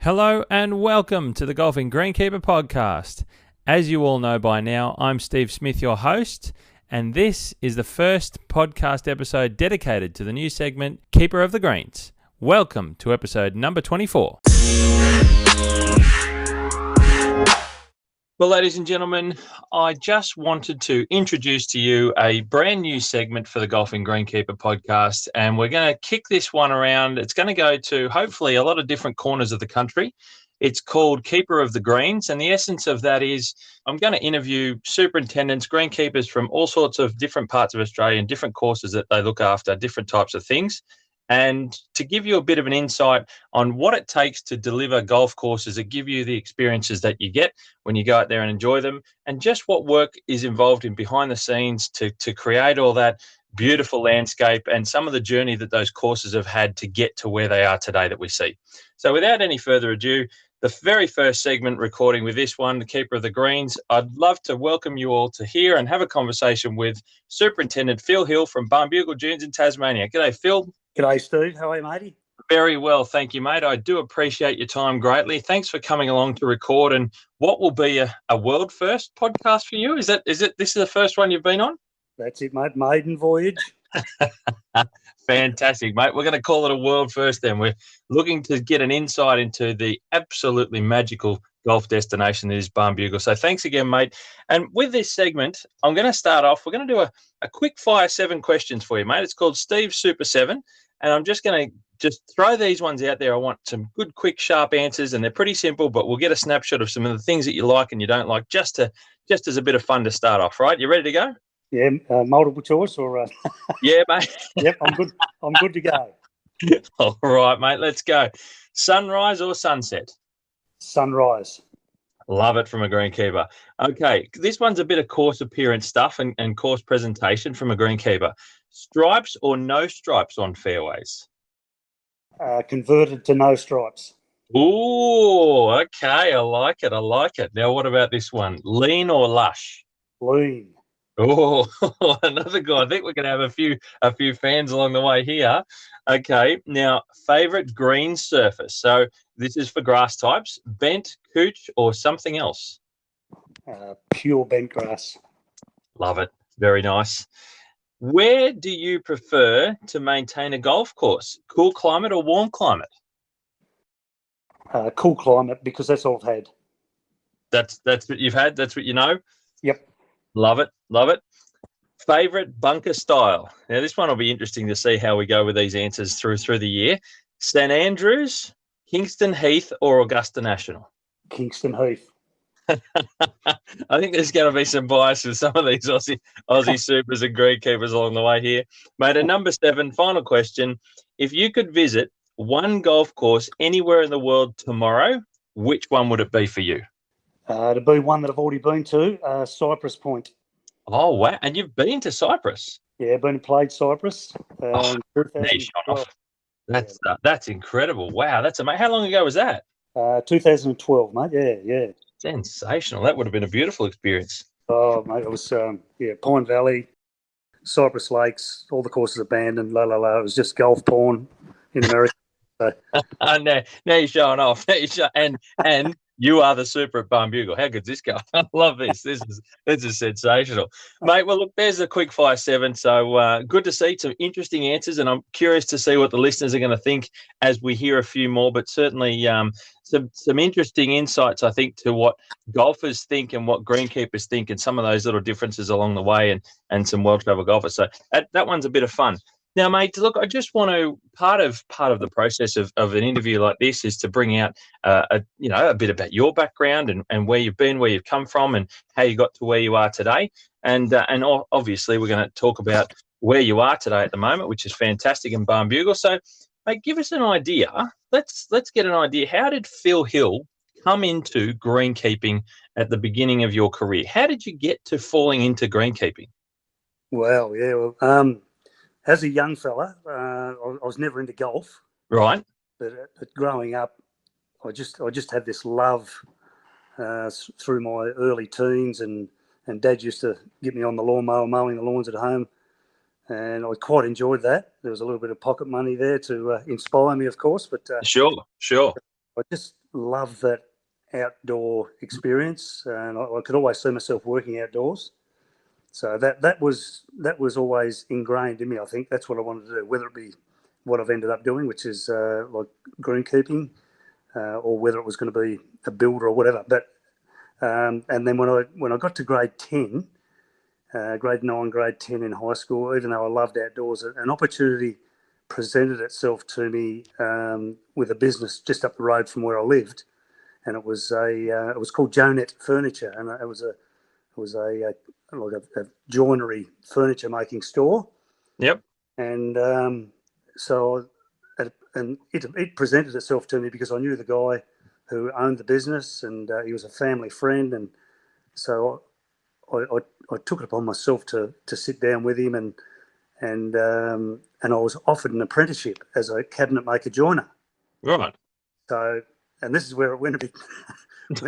Hello and welcome to the Golfing Greenkeeper podcast. As you all know by now, I'm Steve Smith, your host, and this is the first podcast episode dedicated to the new segment, Keeper of the Greens. Welcome to episode number 24. Well, ladies and gentlemen, I just wanted to introduce to you a brand new segment for the Golfing Greenkeeper podcast, and we're going to kick this one around. It's going to go to hopefully a lot of different corners of the country. It's called Keeper of the Greens, and the essence of that is I'm going to interview superintendents, greenkeepers from all sorts of different parts of Australia and different courses that they look after, different types of things. And to give you a bit of an insight on what it takes to deliver golf courses that give you the experiences that you get when you go out there and enjoy them, and just what work is involved in behind the scenes to create all that beautiful landscape and some of the journey that those courses have had to get to where they are today that we see. So without any further ado, the very first segment recording with this one, the Keeper of the Greens, I'd love to welcome you all to hear and have a conversation with Superintendent Phil Hill from Barnbougle Dunes in Tasmania. G'day, Phil. G'day, Steve. How are you, matey? Very well, thank you, mate. I do appreciate your time greatly. Thanks for coming along to record and what will be a world first podcast for you. This is the first one you've been on? That's it, mate. Maiden voyage. Fantastic, mate. We're going to call it a world first then. We're looking to get an insight into the absolutely magical golf destination that is Barnbougle. So thanks again, mate. And with this segment, I'm going to start off. We're going to do a quick fire 7 questions for you, mate. It's called Steve Super 7. And I'm just going to throw these ones out there. I want some good, quick, sharp answers, and they're pretty simple, but we'll get a snapshot of some of the things that you like and you don't like, just as a bit of fun to start off, right? You ready to go? Yeah, multiple choice or... Yeah, mate. Yep, I'm good. I'm good to go. All right, mate, let's go. Sunrise or sunset? Sunrise. Love it from a greenkeeper. Okay, this one's a bit of course appearance stuff and course presentation from a greenkeeper. Stripes or no stripes on fairways? Converted to no stripes. Ooh, okay, I like it. Now, what about this one? Lean or lush? Lean. Oh, another guy. I think we're going to have a few fans along the way here. Okay, now, favourite green surface. So this is for grass types. Bent, cooch, or something else? Pure bent grass. Love it. Very nice. Where do you prefer to maintain a golf course? Cool climate or warm climate? Cool climate, because that's all I've had. That's what you've had? That's what you know? Yep. Love it. Favorite bunker style. Now, this one will be interesting to see how we go with these answers through the year. St Andrews, Kingston Heath, or Augusta National? Kingston Heath. I think there's going to be some bias with some of these Aussie supers and greenkeepers along the way here. Mate, at number 7, final question. If you could visit one golf course anywhere in the world tomorrow, which one would it be for you? To be one that I've already been to, Cypress Point. Oh, wow. And you've been to Cyprus? Yeah, been and played Cyprus. That's incredible. Wow, that's amazing. How long ago was that? 2012, mate. Yeah. Sensational. That would have been a beautiful experience. Oh, mate, it was, Pine Valley, Cypress Lakes, all the courses abandoned, It was just golf porn in America. So. Now you're showing off. And you are the super at Barnbougle. How good's this go? I love this. This is sensational. Mate, well, look, there's a quick fire 7. So good to see some interesting answers, and I'm curious to see what the listeners are going to think as we hear a few more, but certainly some interesting insights, I think, to what golfers think and what greenkeepers think and some of those little differences along the way and some well-traveled golfers. So that one's a bit of fun. Now, mate, look, I just want to part of the process of an interview like this is to bring out a bit about your background and where you've been, where you've come from, and how you got to where you are today. And obviously, we're going to talk about where you are today at the moment, which is fantastic in Barnbougle. So, mate, give us an idea. Let's get an idea. How did Phil Hill come into greenkeeping at the beginning of your career? How did you get to falling into greenkeeping? As a young fella, I was never into golf. Right. But growing up, I just had this love through my early teens, and Dad used to get me on the lawnmower, mowing the lawns at home, and I quite enjoyed that. There was a little bit of pocket money there to inspire me, of course. But sure. I loved that outdoor experience, and I could always see myself working outdoors. So that was always ingrained in me. I think that's what I wanted to do, whether it be what I've ended up doing, which is like greenkeeping, or whether it was going to be a builder or whatever. But and then when I got to grade 10, grade 9, grade 10 in high school, even though I loved outdoors, an opportunity presented itself to me with a business just up the road from where I lived, and it was called Jonet Furniture, and it was a joinery furniture making store. Yep. And so it presented itself to me because I knew the guy who owned the business, and he was a family friend, and so I took it upon myself to sit down with him, and I was offered an apprenticeship as a cabinet maker joiner. Right. So, and this is where it went a bit.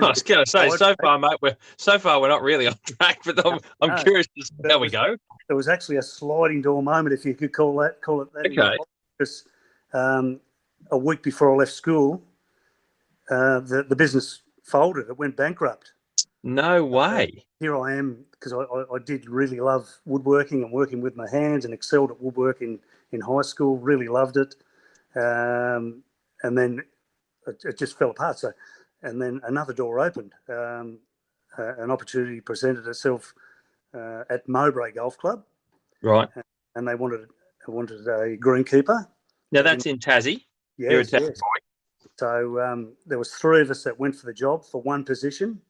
I was going to say, so far, mate, we're not really on track, but I'm curious to see how we go. It was actually a sliding door moment, if you could call it that. Okay. Because a week before I left school, the business folded. It went bankrupt. No way. Here I am, because I did really love woodworking and working with my hands, and excelled at woodworking in high school. Really loved it, and then it just fell apart. So, and then another door opened. An opportunity presented itself at Mowbray Golf Club. Right. And they wanted a greenkeeper. Now that's in Tassie. Yes, You're a Tassie yes. boy. So there was 3 of us that went for the job for one position,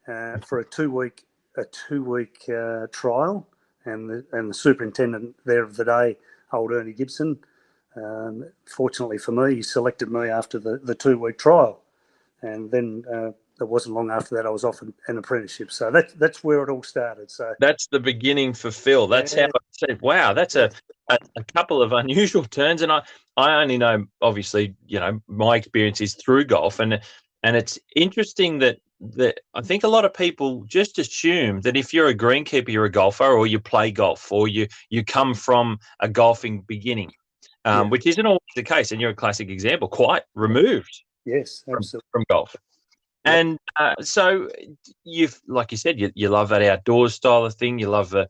for a 2-week trial, and the superintendent there of the day, old Ernie Gibson, fortunately for me, he selected me after the 2-week trial, and then it wasn't long after that I was offered an apprenticeship. So that's where it all started. So that's the beginning for Phil. That's how I said, wow, that's a couple of unusual turns. And I only know, obviously, my experience is through golf, and it's interesting that I think a lot of people just assume that if you're a greenkeeper, you're a golfer, or you play golf, or you come from a golfing beginning, which isn't always the case. And you're a classic example, quite removed. Yes, absolutely. From golf. Yep. And so like you said, you love that outdoors style of thing. You love the,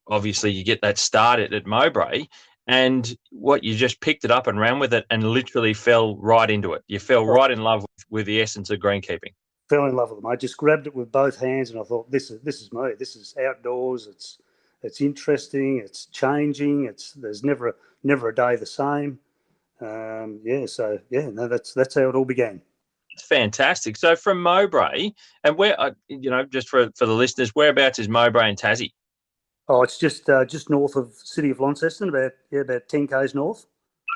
obviously you get that start at Mowbray, and you just picked it up and ran with it and literally fell right into it. You fell right in love with the essence of greenkeeping. Fell in love with them. I just grabbed it with both hands, and I thought, this is me. This is outdoors. It's interesting. It's changing. There's never a day the same. That's how it all began. Fantastic. So from Mowbray, and where, just for the listeners, whereabouts is Mowbray and Tassie? Oh, it's just north of City of Launceston, about 10 k's north.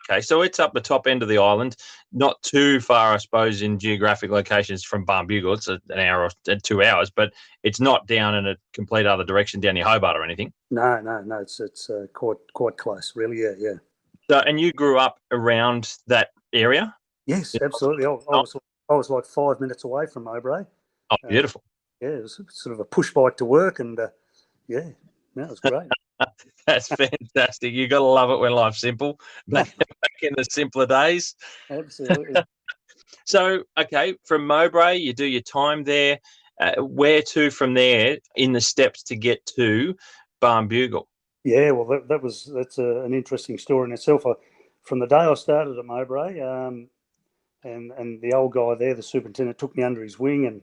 Okay, so it's up the top end of the island, not too far, I suppose, in geographic locations from Barnbougle. It's an hour or 2 hours, but it's not down in a complete other direction down near Hobart or anything. No, it's quite close, really. Yeah. So, and you grew up around that area? Yes, absolutely. I was like 5 minutes away from Mowbray. Oh, beautiful. It was sort of a push bike to work, and it was great. That's fantastic. You got to love it when life's simple. Back in the simpler days. Absolutely. So, okay, from Mowbray, you do your time there. Where to from there in the steps to get to Barnbougle? Yeah, well, that's an interesting story in itself. From the day I started at Mowbray, and the old guy there, the superintendent, took me under his wing, and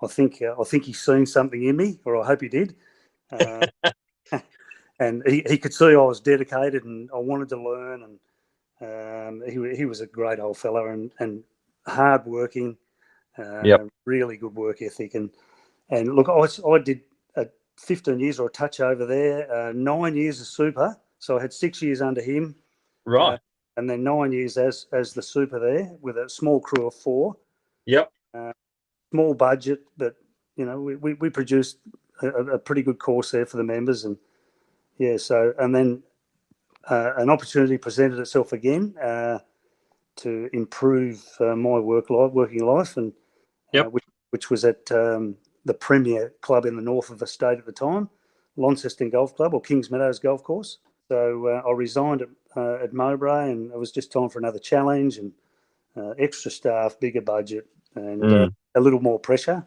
I think he's seen something in me, or I hope he did. And he could see I was dedicated and I wanted to learn, and he was a great old fella and hard working, really good work ethic, and look, I did 15 years or a touch over there, 9 years as super, so I had 6 years under him, right, and then 9 years as the super there with a small crew of 4. Yep. Small budget, but we produced a pretty good course there for the members, and and then an opportunity presented itself again to improve my working life, and which was at the premier club in the north of the state at the time, Launceston Golf Club, or Kings Meadows Golf Course. So I resigned at Mowbray, and it was just time for another challenge, and extra staff, bigger budget, and a little more pressure.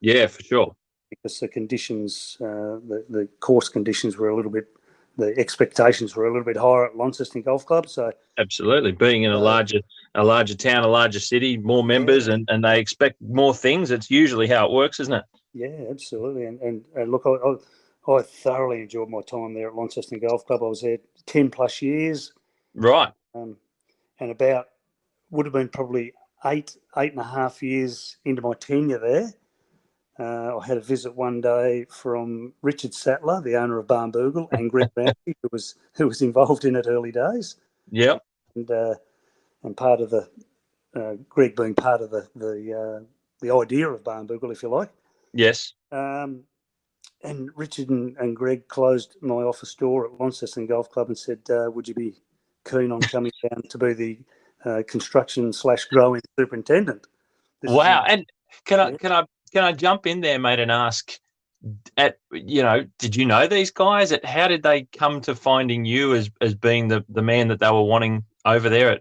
Yeah, for sure. Because the conditions, the course conditions were a little bit, the expectations were a little bit higher at Launceston Golf Club. So absolutely, being in a larger town, a larger city, more members, and they expect more things. It's usually how it works, isn't it? Yeah, absolutely. And look, I thoroughly enjoyed my time there at Launceston Golf Club. I was there 10 plus years. Right. And about would have been probably 8.5 years into my tenure there. I had a visit one day from Richard Sattler, the owner of Barnbougle, and Greg Ramsey, who was involved in it early days. Yep. And part of the Greg being part of the idea of Barnbougle, if you like. Yes. And Richard and Greg closed my office door at Launceston Golf Club and said, "Would you be keen on coming down to be the construction/growing superintendent?" Wow! And can I jump in there, mate, and ask, did you know these guys? How did they come to finding you as being the man that they were wanting over there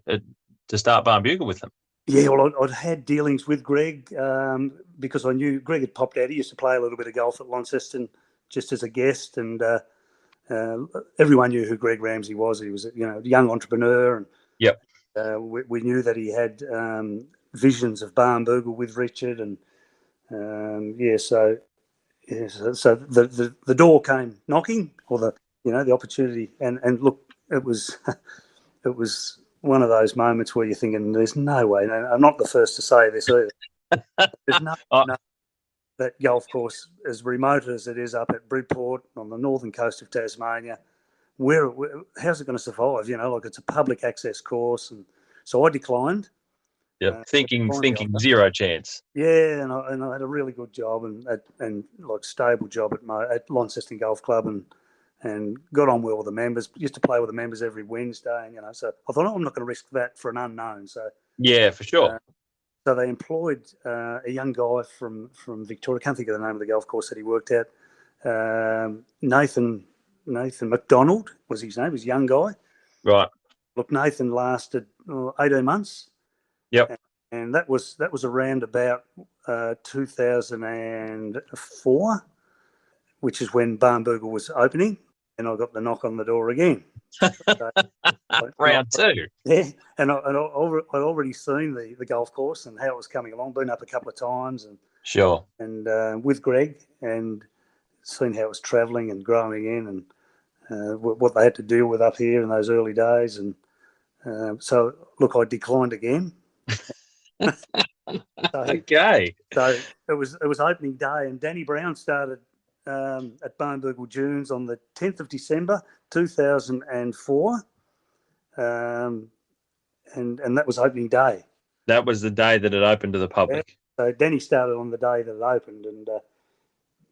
to start Barnbougle with them? Yeah, well, I'd had dealings with Greg because I knew Greg had popped out. He used to play a little bit of golf at Launceston just as a guest, and everyone knew who Greg Ramsey was. He was a young entrepreneur, and yep. We knew that he had visions of Barnbougle with Richard, and so the door came knocking, or the opportunity, and look, it was one of those moments where you're thinking, there's no way. I'm not the first to say this either. There's no that golf course, as remote as it is up at Bridport on the northern coast of Tasmania, how's it going to survive? It's a public access course, and so I declined. Yeah, thinking zero chance. Yeah, and I had a really good job and stable job at Launceston Golf Club, and got on well with the members. Used to play with the members every Wednesday, and so I thought, I'm not going to risk that for an unknown. So yeah, for sure. So they employed a young guy from Victoria. I can't think of the name of the golf course that he worked at. Nathan McDonald was his name. He was a young guy. Right. Look, Nathan lasted 18 months. Yep. And that was around about 2004, which is when Barnbougle was opening, and I got the knock on the door again. So, round two. Yeah, and I'd already seen the golf course and how it was coming along. Been up a couple of times, and sure, and with Greg, and seen how it was travelling and growing in, and what they had to deal with up here in those early days. And so, look, I declined again. Okay. So it was opening day, and Danny Brown started at Barnbougle Dunes on the 10th of December 2004, and that was opening day. That was the day that it opened to the public. Yeah. So Danny started on the day that it opened, and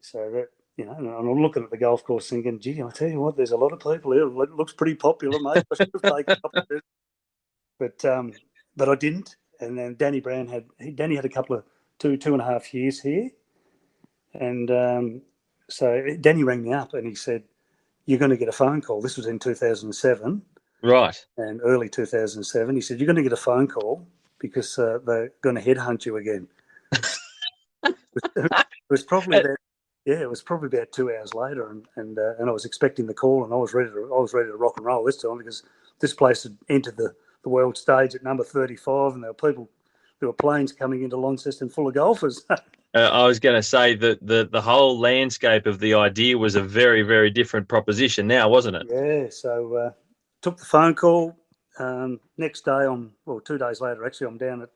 so that, and I'm looking at the golf course thinking, gee, I tell you what, there's a lot of people here. It looks pretty popular, mate. I should have taken up with it, but I didn't. And then Danny had a couple of 2.5 years here, and so Danny rang me up and he said, "You're going to get a phone call." This was in 2007, right? And early 2007. He said, "You're going to get a phone call because they're going to headhunt you again." It was probably about 2 hours later, and I was expecting the call, and I was ready to rock and roll this time, because this place had entered the world stage at number 35, and there were planes coming into Launceston full of golfers. I was going to say that the whole landscape of the idea was a very, very different proposition now, wasn't it? Yeah, so took the phone call. Next day, 2 days later, actually, I'm down at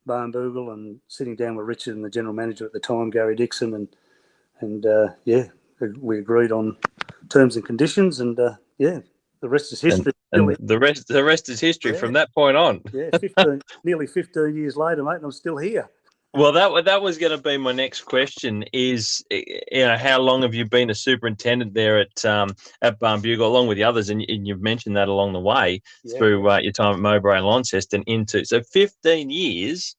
Barnbougle and sitting down with Richard and the general manager at the time, Gary Dixon, and we agreed on terms and conditions, and the rest is history. And the rest is history from that point on. Yeah, nearly 15 years later, mate, and I'm still here. Well, that was going to be my next question. Is how long have you been a superintendent there at Barnbougle, along with the others? And you've mentioned that along the way through your time at Mowbray and Launceston so 15 years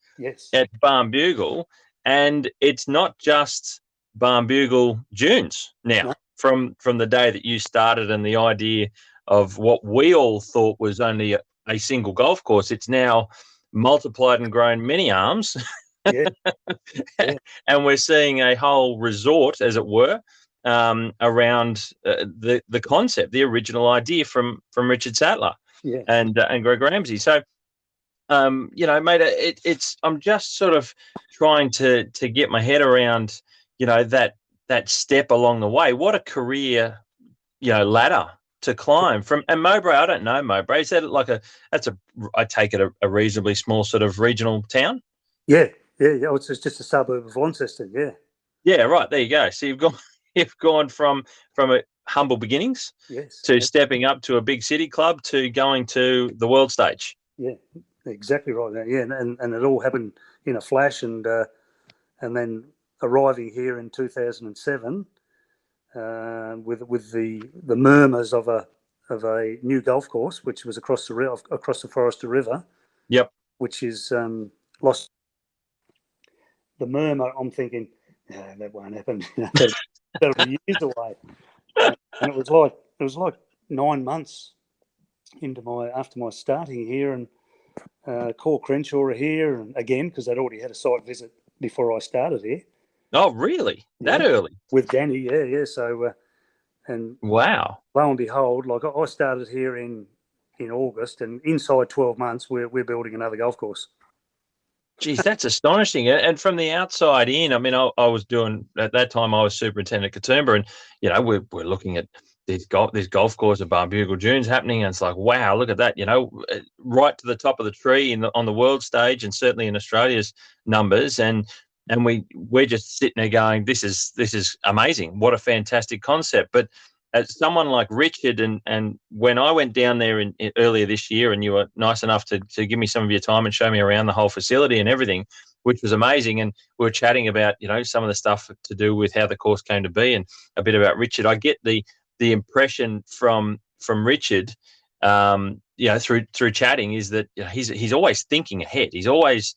at Barnbougle, and it's not just Barnbougle Dunes now. No. From the day that you started and the idea of what we all thought was only a single golf course, it's now multiplied and grown many arms. Yeah. Yeah. And we're seeing a whole resort, as it were, around the concept, the original idea from Richard Sattler Yeah. and Greg Ramsey. So, mate, I'm just sort of trying to get my head around, that step along the way. What a career, ladder to climb from. And Mowbray, I don't know Mowbray. Is that I take it a reasonably small sort of regional town? Yeah. Yeah. It's just a suburb of Launceston. Yeah. Yeah, right. There you go. So you've gone from a humble beginnings, yes, to stepping up to a big city club to going to the world stage. Yeah, exactly right. Yeah, and it all happened in a flash, and then arriving here in 2007 with the murmurs of a new golf course, which was across the Forester River. Yep. Which is lost. The murmur, I'm thinking, no, that won't happen. That'll be years away. And it was like 9 months after my starting here, and Cor Crenshaw are here, and again, because they'd already had a site visit before I started here. Oh, really? That early? With Danny, yeah. So, and wow, lo and behold, like I started here in August, and inside 12 months, we're building another golf course. Geez, that's astonishing. And from the outside in, I mean, I was doing, at that time, I was superintendent at Katoomba, and, we're looking at this golf course at Barnbougle Dunes happening, and it's like, wow, look at that, right to the top of the tree on the world stage, and certainly in Australia's numbers. And we're just sitting there going, this is amazing. What a fantastic concept. But as someone like Richard, and when I went down there in earlier this year, and you were nice enough to give me some of your time and show me around the whole facility and everything, which was amazing. And we were chatting about, some of the stuff to do with how the course came to be, and a bit about Richard. I get the impression from Richard, through chatting, is that he's always thinking ahead. He's always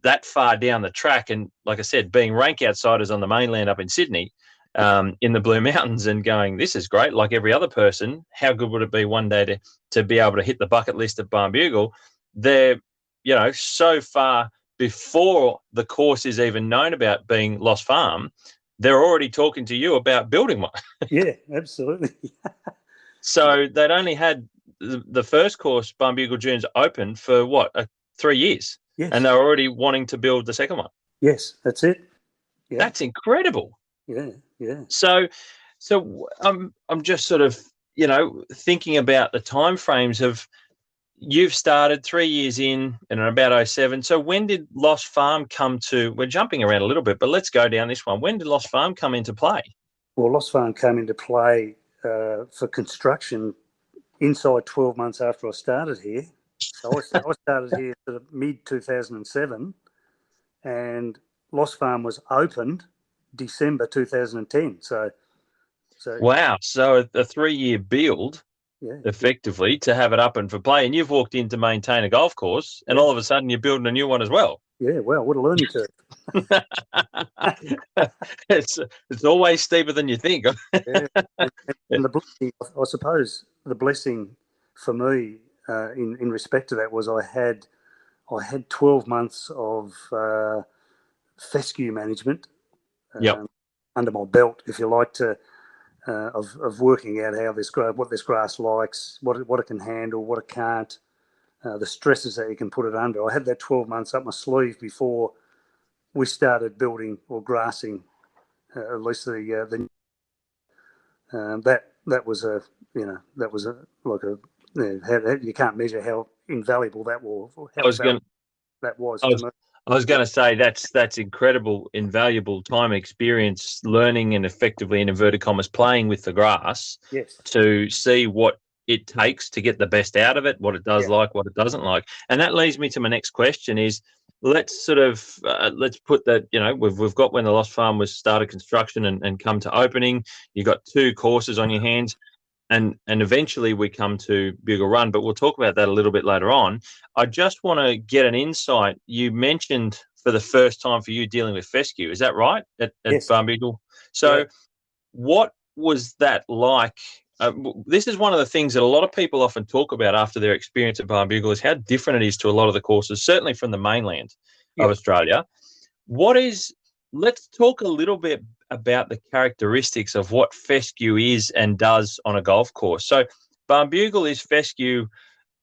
that far down the track. And like I said, being rank outsiders on the mainland up in Sydney, in the Blue Mountains, and going, this is great. Like every other person, how good would it be one day to be able to hit the bucket list at Barnbougle? They're, so far before the course is even known about being Lost Farm, they're already talking to you about building one. Yeah, absolutely. So they'd only had the first course, Barnbougle Dunes, open for 3 years? Yes. And they're already wanting to build the second one. Yes, that's it. Yeah. That's incredible. Yeah. So I'm just sort of, thinking about the timeframes of, you've started 3 years in and about 07. So when did Lost Farm come to? We're jumping around a little bit, but let's go down this one. When did Lost Farm come into play? Well, Lost Farm came into play for construction inside 12 months after I started here. So I started here sort of mid-2007, and Lost Farm was opened December 2010. So wow. So a 3-year build, effectively, to have it up and for play. And you've walked in to maintain a golf course, and all of a sudden you're building a new one as well. Yeah, well, what a learning curve. It's always steeper than you think. Yeah. And the blessing, I suppose, the blessing for me in respect to that was I had 12 months of fescue management under my belt, if you like, of working out how what this grass likes, what it can handle, what it can't, the stresses that you can put it under. I had that 12 months up my sleeve before we started building or grassing, at least that was you can't measure how invaluable that was. I was going to say that's incredible, invaluable time experience, learning and effectively, in inverted commas, playing with the grass. Yes. To see what it takes to get the best out of it, what it does like, what it doesn't like. And that leads me to my next question is, let's sort of, let's put that, we've got when the Lost Farm was started construction and come to opening, you've got 2 courses on your hands. And eventually we come to Bugle Run, but we'll talk about that a little bit later on. I just want to get an insight. You mentioned for the first time for you dealing with fescue. Is that right? At yes. Barnbougle? So what was that like this is one of the things that a lot of people often talk about after their experience at Barnbougle is how different it is to a lot of the courses, certainly from the mainland of Australia. Let's talk a little bit about the characteristics of what fescue is and does on a golf course. So Barnbougle is fescue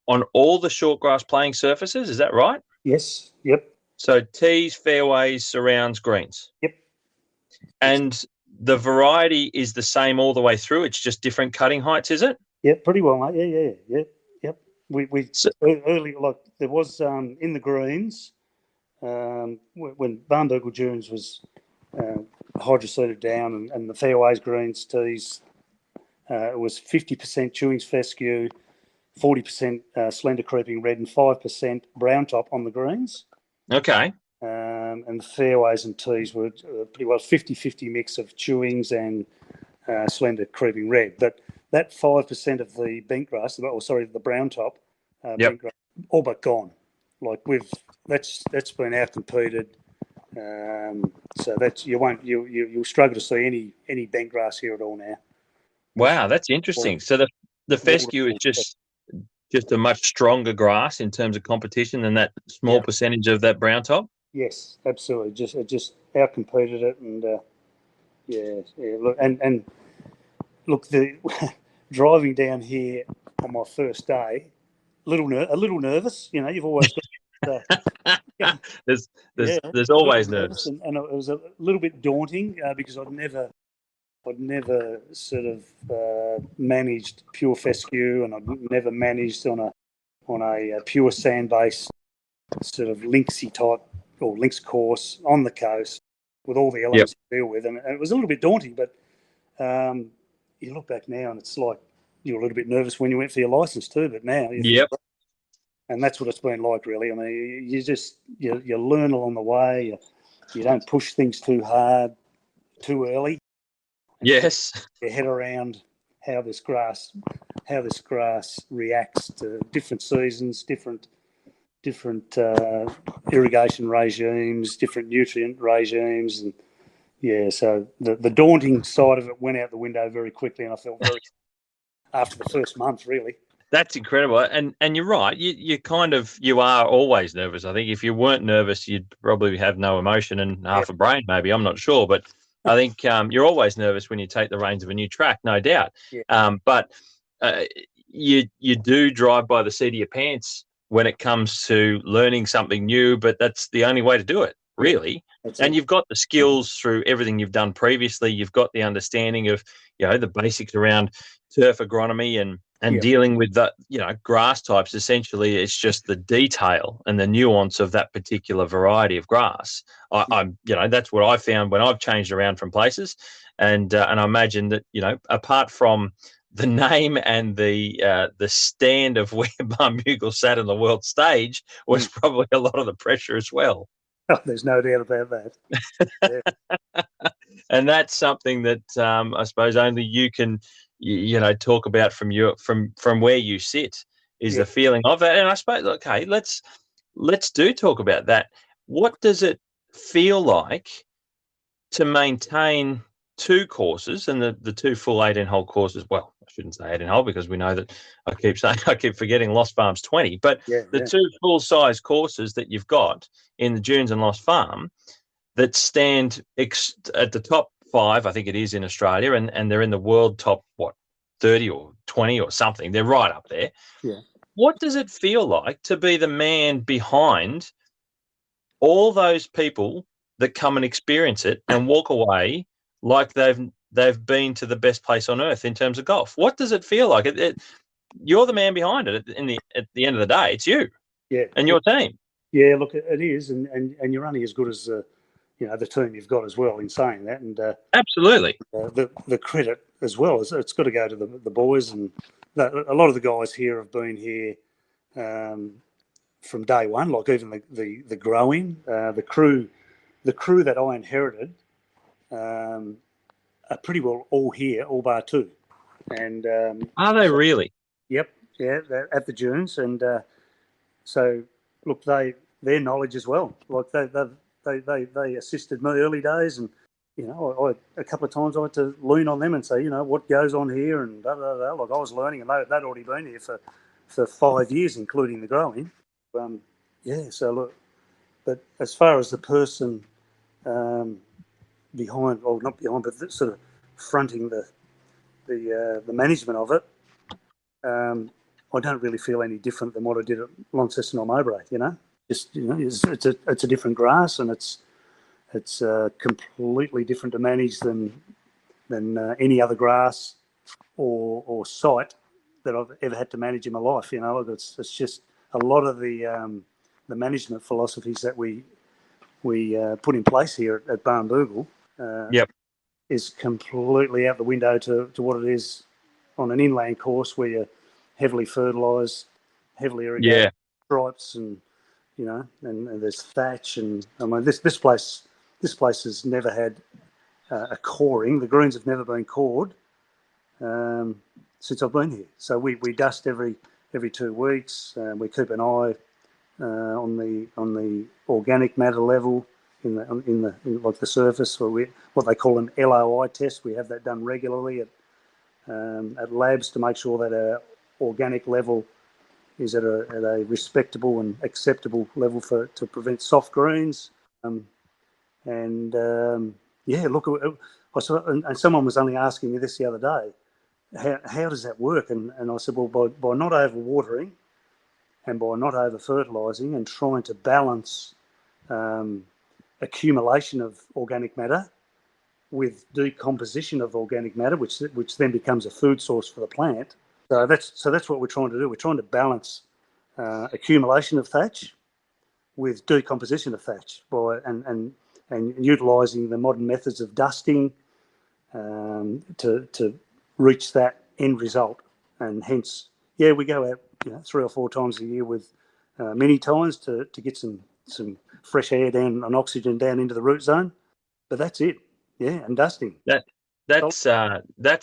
on all the short grass playing surfaces, is that right? Yes. Yep. So tees, fairways, surrounds, greens. Yep. And the variety is the same all the way through. It's just different cutting heights, is it? Yeah, pretty well, mate. Yep. We early, like there was in the greens when Barnbougle Dunes was hydroseeded down, and the fairways, greens, tees, it was 50% Chewings fescue, 40% slender creeping red, and 5% brown top on the greens. Okay. And the fairways and tees were pretty well 50-50 mix of Chewings and slender creeping red. But that 5% of the bent grass, the brown top, bent grass, all but gone. Like that's been out competed. So that's you'll struggle to see any bent grass here at all now. Wow, that's interesting. So the fescue is just a much stronger grass in terms of competition than that small percentage of that brown top. Yes, absolutely. It just out competed it, and Look, and look, the driving down here on my first day, a little nervous. You know, you've always got. There's always nerves, and it was a little bit daunting because I'd never sort of managed pure fescue, and I'd never managed on a pure sand based sort of linksy type or links course on the coast with all the elements to deal with, and it was a little bit daunting. But you look back now, and it's like you're a little bit nervous when you went for your license too. But now, and that's what it's been like, really. I mean, you learn along the way. You don't push things too hard, too early. Yes. Your head around how this grass reacts to different seasons, different irrigation regimes, different nutrient regimes, and so the daunting side of it went out the window very quickly, and I felt very after the first month, really. That's incredible, and you're right. You are always nervous. I think if you weren't nervous, you'd probably have no emotion and half a brain, maybe. I'm not sure, but I think you're always nervous when you take the reins of a new track, no doubt. Yeah. But you do drive by the seat of your pants when it comes to learning something new, but that's the only way to do it, really. And you've got the skills through everything you've done previously. You've got the understanding of, the basics around turf agronomy and dealing with the, grass types. Essentially, it's just the detail and the nuance of that particular variety of grass. That's what I found when I've changed around from places. And I imagine that, apart from the name and the stand of where Barnbougle sat on the world stage was probably a lot of the pressure as well. Oh, there's no doubt about that. And that's something that I suppose only you can, talk about from where you sit is the feeling of that. And I suppose, okay, let's talk about that. What does it feel like to maintain two courses and the two full 18-hole courses? Well, I shouldn't say 18-hole because we know that I keep forgetting Lost Farm's 20, but the two full-size courses that you've got in the Dunes and Lost Farm that stand at the top 5, I think it is in Australia, and they're in the world top, 30 or 20 or something. They're right up there. Yeah. What does it feel like to be the man behind all those people that come and experience it and walk away like they've been to the best place on earth in terms of golf? What does it feel like? You're the man behind it at the end of the day. It's you and your team. Yeah, look, it is, and you're only as good as the team you've got as well. In saying that, and absolutely, the credit as well is it's got to go to the boys, and a lot of the guys here have been here from day one. Like even the growing, the crew that I inherited are pretty well all here, all bar two. And are they really? Yep, yeah, at the Dunes, and so look, their knowledge as well. Like they assisted me early days, and a couple of times I had to lean on them and say, what goes on here and da da da. Like I was learning, and they'd already been here for 5 years, including the growing. So look, but as far as the person behind, or not behind, but sort of fronting the management of it, I don't really feel any different than what I did at Launceston or Mowbray. It's a different grass, and it's completely different to manage than any other grass or site that I've ever had to manage in my life. It's just a lot of the management philosophies that we put in place here at Barnbougle is completely out the window to what it is on an inland course where you're heavily fertilised, heavily irrigated, stripes, and and there's thatch, and I mean this place has never had a coring. The greens have never been cored since I've been here. So we dust every 2 weeks. We keep an eye on the organic matter level in like the surface, or what they call an LOI test. We have that done regularly at labs to make sure that our organic level is at a respectable and acceptable level to prevent soft greens. Look, I saw, and someone was only asking me this the other day. How does that work? And I said, well, by not overwatering and by not over fertilising and trying to balance accumulation of organic matter with decomposition of organic matter, which then becomes a food source for the plant. So that's what we're trying to do. We're trying to balance accumulation of thatch with decomposition of thatch and utilising the modern methods of dusting to reach that end result. And hence, we go out 3 or 4 times a year with mini tines to get some fresh air down and oxygen down into the root zone. But that's it. And dusting. That's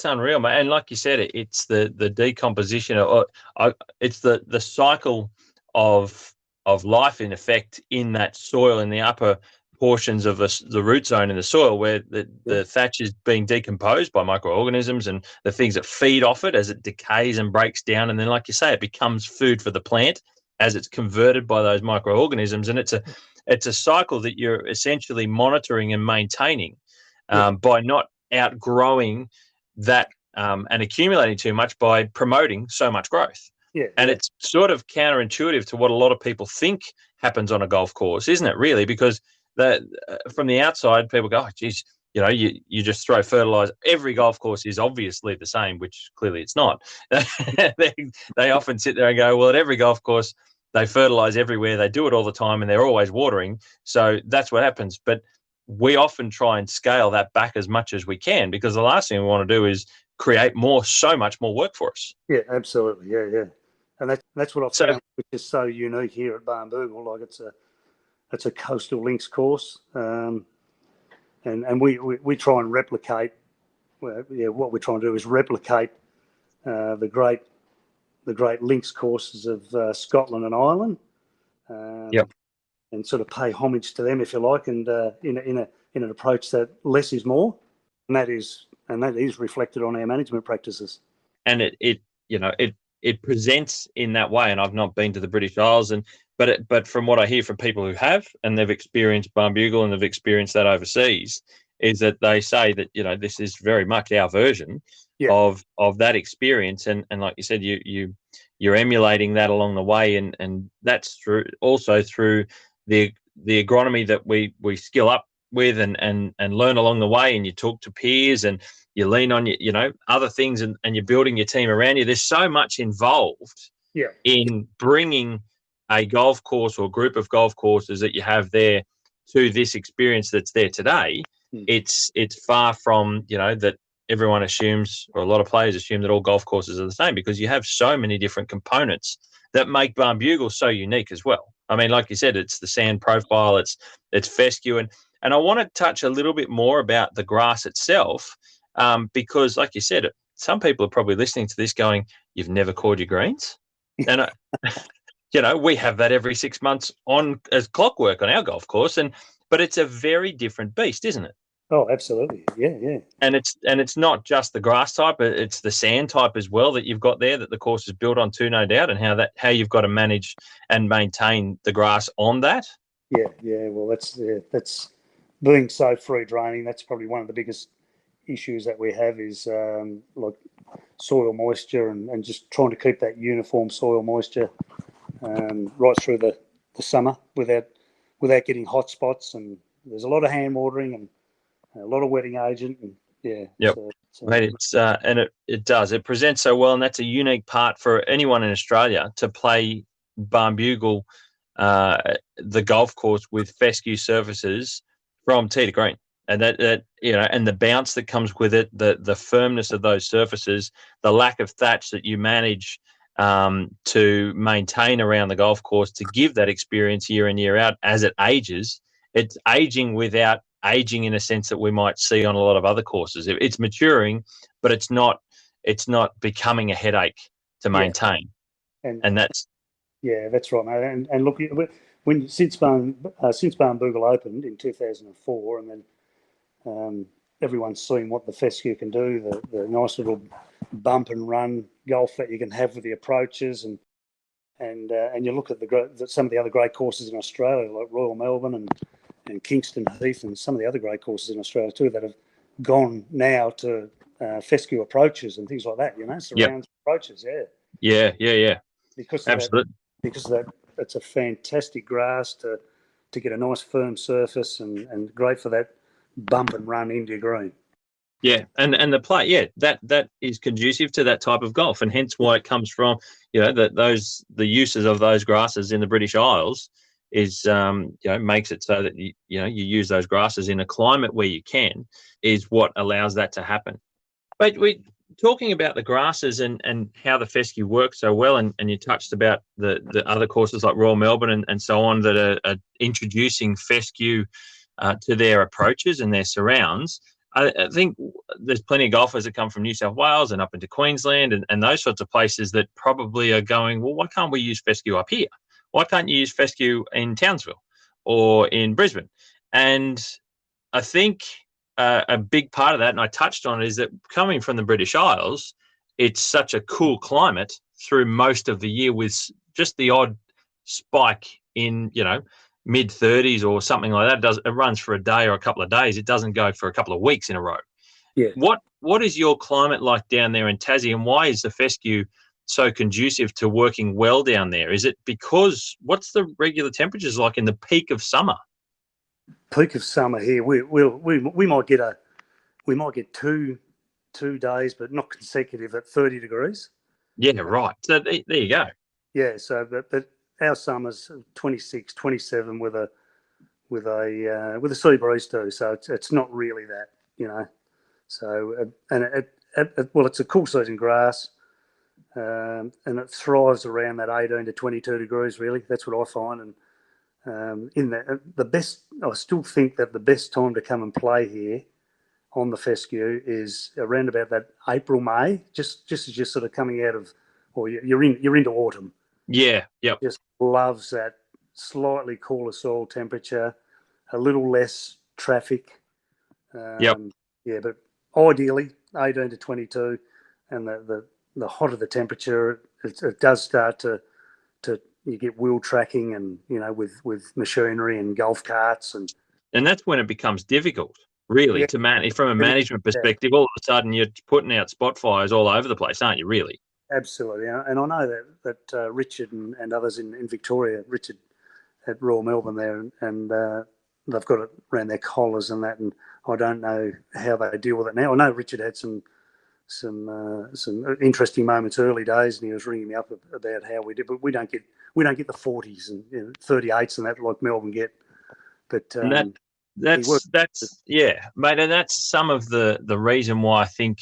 unreal, mate. And like you said, it's the decomposition, or it's the cycle of life in effect in that soil, in the upper portions of the root zone in the soil, where the thatch is being decomposed by microorganisms and the things that feed off it as it decays and breaks down, and then, like you say, it becomes food for the plant as it's converted by those microorganisms. And it's a cycle that you're essentially monitoring and maintaining. By not outgrowing that and accumulating too much by promoting so much growth. And it's sort of counterintuitive to what a lot of people think happens on a golf course, isn't it, really? Because from the outside, people go, oh, geez, you just throw fertilizer. Every golf course is obviously the same, which clearly it's not. They often sit there and go, well, at every golf course, they fertilize everywhere. They do it all the time, and they're always watering. So that's what happens. But we often try and scale that back as much as we can, because the last thing we want to do is create so much more work for us. Yeah, absolutely. Yeah. And that's what I've found, which is so unique here at Barnbougle. Like it's a coastal links course, and we try and replicate. What we're trying to do is replicate the great links courses of Scotland and Ireland. And sort of pay homage to them, if you like, and in an approach that less is more, and that is reflected on our management practices. And it presents in that way. And I've not been to the British Isles, but from what I hear from people who have, and they've experienced Barnbougle and they've experienced that overseas, is that they say that this is very much our version of that experience. And like you said, you're emulating that along the way, and that's also through the agronomy that we skill up with and learn along the way, and you talk to peers and you lean on other things, and you're building your team around you. There's so much involved in bringing a golf course or group of golf courses that you have there to this experience that's there today. It's far from that everyone assumes, or a lot of players assume, that all golf courses are the same, because you have so many different components that make Barnbougle so unique as well. I mean, like you said, it's the sand profile, it's fescue, and I want to touch a little bit more about the grass itself, because, like you said, some people are probably listening to this going, "You've never cored your greens," and we have that every 6 months on as clockwork on our golf course, but it's a very different beast, isn't it? Oh, absolutely. Yeah, yeah. And it's not just the grass type, it's the sand type as well that you've got there that the course is built on too, no doubt, and how you've got to manage and maintain the grass on that. Yeah, yeah. Well, that's being so free draining. That's probably one of the biggest issues that we have is like soil moisture and just trying to keep that uniform soil moisture right through the summer without getting hot spots. And there's a lot of hand watering and a lot of wetting agent. And yeah, Yep. Mate, it presents so well, and that's a unique part for anyone in Australia to play Barnbougle, the golf course with fescue surfaces from tee to green, and that and the bounce that comes with it, the firmness of those surfaces, the lack of thatch that you manage to maintain around the golf course to give that experience year in year out as it ages. It's aging without aging in a sense that we might see on a lot of other courses. It's maturing, but it's not becoming a headache to maintain. Yeah. And that's right, mate. And look, since Barnbougle opened in 2004, and then everyone's seen what the fescue can do, the nice little bump and run golf that you can have with the approaches, and you look at some of the other great courses in Australia, like Royal Melbourne and Kingston Heath, and some of the other great courses in Australia too, that have gone now to fescue approaches and things like that. Surrounds approaches. Yeah. Because absolutely. Because of that, it's a fantastic grass to get a nice firm surface and great for that bump and run into your green. Yeah, and the play, that is conducive to that type of golf, and hence why it comes from, the uses of those grasses in the British Isles is, makes it so that you use those grasses in a climate where you can, is what allows that to happen. But we talking about the grasses and how the fescue works so well, and you touched about the other courses like Royal Melbourne and so on that are introducing fescue to their approaches and their surrounds. I think there's plenty of golfers that come from New South Wales and up into Queensland and those sorts of places that probably are going, well, why can't we use fescue up here? Why can't you use fescue in Townsville or in Brisbane? And I think a big part of that, and I touched on it, is that coming from the British Isles, it's such a cool climate through most of the year with just the odd spike in, mid 30s or something like that. It runs for a day or a couple of days. It doesn't go for a couple of weeks in a row. Yeah. What is your climate like down there in Tassie, and why is the fescue so conducive to working well down there? Is it because what's the regular temperatures like in the peak of summer? Peak of summer here, we might get two days, but not consecutive, at 30 degrees. Yeah, right. So there you go. Yeah. So, but our summer's 26, 27 with a sea breeze too. So it's not really that, So it's a cool season grass, and it thrives around that 18 to 22 degrees. Really, that's what I find. And I still think that the best time to come and play here on the fescue is around about that April, May, just as you're sort of coming out of, or you're into autumn. Yeah, yep. Just loves that slightly cooler soil temperature, a little less traffic. Yep. Yeah, but ideally 18 to 22, and the hotter the temperature, it does start to you get wheel tracking and with machinery and golf carts and that's when it becomes difficult, really, to manage from a management perspective. All of a sudden, you're putting out spot fires all over the place, aren't you? Really. Absolutely, and I know that Richard and others in Victoria, Richard at Royal Melbourne there, and they've got it around their collars and that, and I don't know how they deal with it now. I know Richard had some interesting moments early days, and he was ringing me up about how we did, but we don't get the 40s and 38s and that like Melbourne get. But that's yeah, mate, and that's some of the reason why I think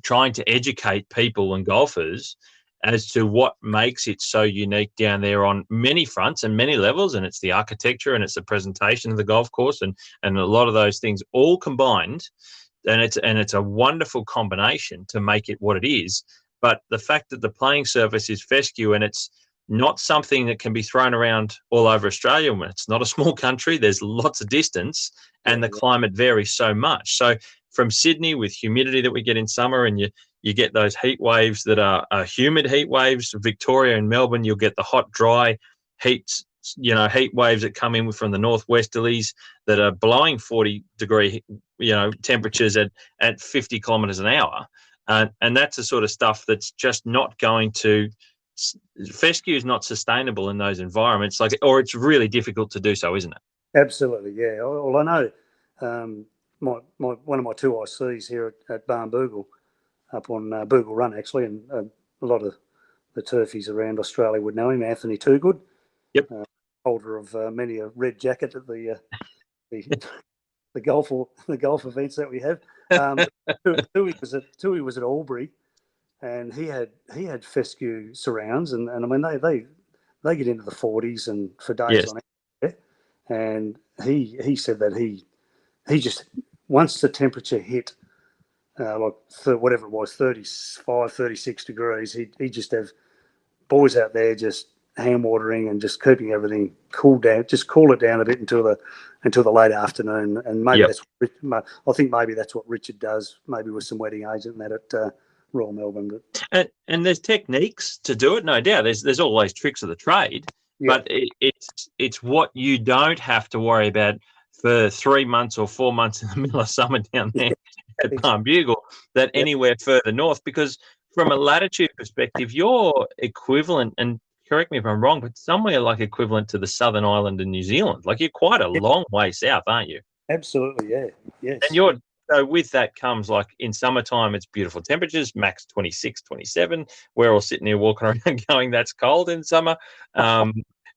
trying to educate people and golfers as to what makes it so unique down there on many fronts and many levels, and it's the architecture and it's the presentation of the golf course and a lot of those things all combined, and it's a wonderful combination to make it what it is. But the fact that the playing surface is fescue and it's not something that can be thrown around all over Australia. It's not a small country. There's lots of distance, and the climate varies so much. So from Sydney, with humidity that we get in summer, and you get those heat waves that are humid heat waves. Victoria and Melbourne, you'll get the hot, dry heat waves that come in from the northwesterlies that are blowing 40-degree, temperatures at 50 kilometres an hour. And that's the sort of stuff that's just not going to. Fescue is not sustainable in those environments, or it's really difficult to do so, isn't it? Absolutely, yeah. Well, I know one of my two ICs here at Barnbougle, up on Bougle Run, actually, and a lot of the turfies around Australia would know him, Anthony Toogood. Yep. Holder of many a red jacket at the golf events that we have. Tui was at Albury, and he had fescue surrounds, and I mean they get into the 40s and for days on end. And he said that he just, once the temperature hit whatever it was, 35, 36 degrees, he just have boys out there just hand watering and just keeping everything cool down, just cool it down a bit until the late afternoon. And maybe I think maybe that's what Richard does, maybe with some wetting agent and that at Royal Melbourne. And there's techniques to do it, no doubt. There's always tricks of the trade, but it's what you don't have to worry about for 3 months or 4 months in the middle of summer down there at Barnbougle that anywhere further north, because from a latitude perspective, you're equivalent, and correct me if I'm wrong, but somewhere equivalent to the Southern Island in New Zealand. You're quite a long way south, aren't you? Absolutely, yeah. Yes. And so with that comes, in summertime, it's beautiful temperatures, max 26, 27. We're all sitting here walking around going, that's cold in summer.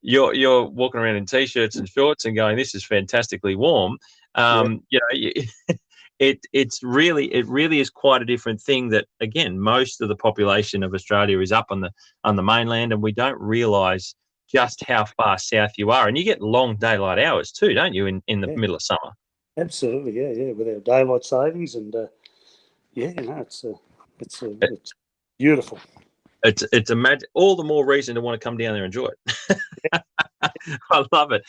You're walking around in T-shirts and shorts and going, this is fantastically warm. It really is quite a different thing that, again, most of the population of Australia is up on the mainland, and we don't realise just how far south you are. And you get long daylight hours too, don't you, in the middle of summer? Absolutely, yeah, with our daylight savings, and it's beautiful. It's all the more reason to want to come down there and enjoy it. I love it,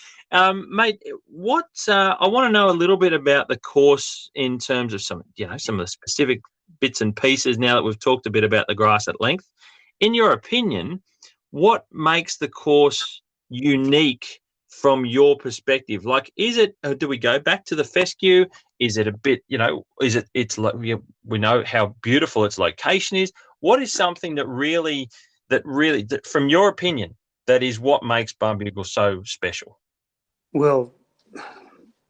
mate. I want to know a little bit about the course in terms of some of the specific bits and pieces. Now that we've talked a bit about the grass at length, in your opinion, what makes the course unique from your perspective? Is it? Do we go back to the fescue? Is it a bit? Is it? It's like we know how beautiful its location is. What is something that from your opinion, that is what makes Barnbougle so special? Well,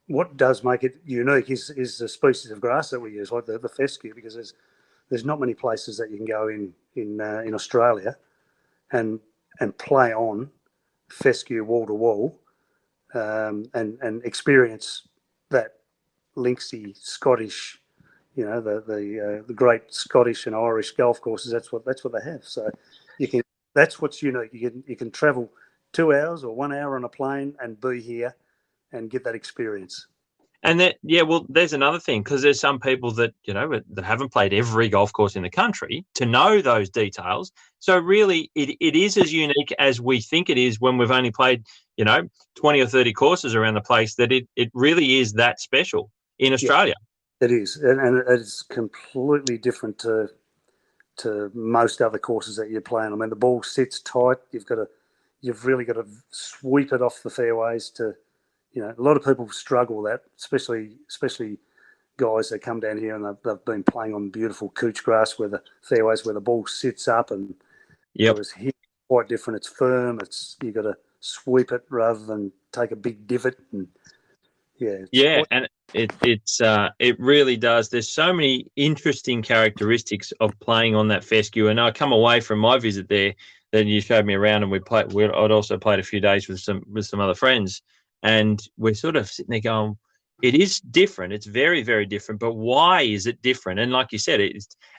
what does make it unique is the species of grass that we use, like the fescue, because there's not many places that you can go in Australia and play on fescue wall to wall and experience that lynxy Scottish, the great Scottish and Irish golf courses. That's what they have. So that's what's unique. You can travel 2 hours or 1 hour on a plane and be here and get that experience. And there's another thing, because there's some people that that haven't played every golf course in the country to know those details. So really, it is as unique as we think it is when we've only played 20 or 30 courses around the place. That it really is that special in Australia. Yeah, it is, and it's completely different to most other courses that you're playing. I mean, the ball sits tight. You've really got to sweep it off the fairways to. A lot of people struggle with that, especially guys that come down here and they've been playing on beautiful couch grass where the fairways where the ball sits up, and it's quite different. It's firm. You've got to sweep it rather than take a big divot. And and it really does. There's so many interesting characteristics of playing on that fescue. And I come away from my visit there, then you showed me around, and I'd also played a few days with some other friends. And we're sort of sitting there going, it is different. It's very, very different. But why is it different? And like you said,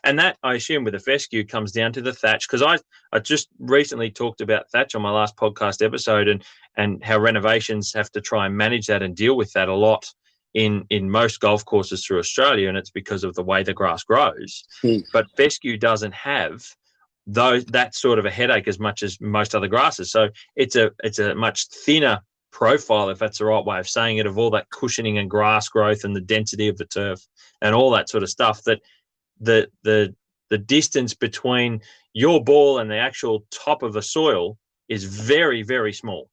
and that, I assume, with the fescue comes down to the thatch. Because I just recently talked about thatch on my last podcast episode, and how renovations have to try and manage that and deal with that a lot in most golf courses through Australia. And it's because of the way the grass grows. But fescue doesn't have that sort of a headache as much as most other grasses. So it's a much thinner profile, if that's the right way of saying it, of all that cushioning and grass growth and the density of the turf and all that sort of stuff, that the distance between your ball and the actual top of the soil is very, very small.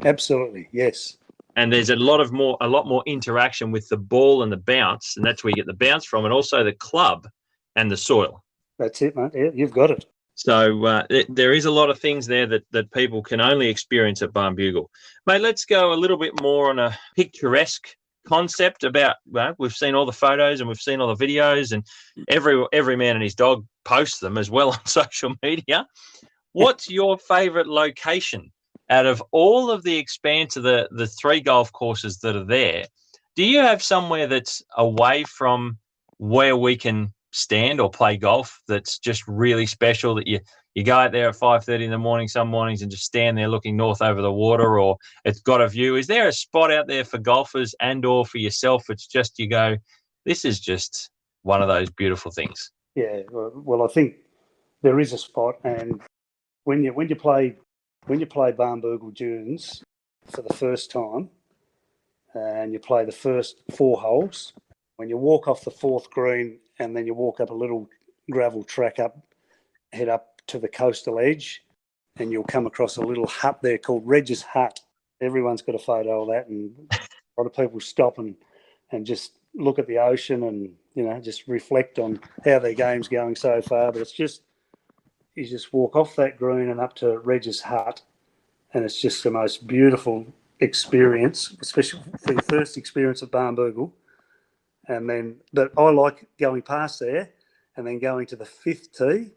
Absolutely, yes. And there's a lot more interaction with the ball and the bounce, and that's where you get the bounce from, and also the club and the soil. That's it, mate. Yeah, you've got it. So there is a lot of things there that people can only experience at Barnbougle. Mate, let's go a little bit more on a picturesque concept about, well, we've seen all the photos and we've seen all the videos, and every man and his dog posts them as well on social media. What's your favourite location out of all of the expanse of the 3 golf courses that are there? Do you have somewhere that's away from where we can stand or play golf that's just really special, that you go out there at 5:30 in the morning some mornings and just stand there looking north over the water, or it's got a view? Is there a spot out there for golfers and or for yourself, it's just you go, this is just one of those beautiful things? Yeah, well, I think there is a spot, and when you play Barnbougle Dunes for the first time, and you play the first 4 holes, when you walk off the 4th green and then you walk up a little gravel track head up to the coastal edge, and you'll come across a little hut there called Reg's Hut. Everyone's got a photo of that, and a lot of people stop and just look at the ocean and, just reflect on how their game's going so far. But it's just, you just walk off that green and up to Reg's Hut, and it's just the most beautiful experience, especially for your first experience at Barnbougle. And then, but I like going past there and then going to the 5th tee,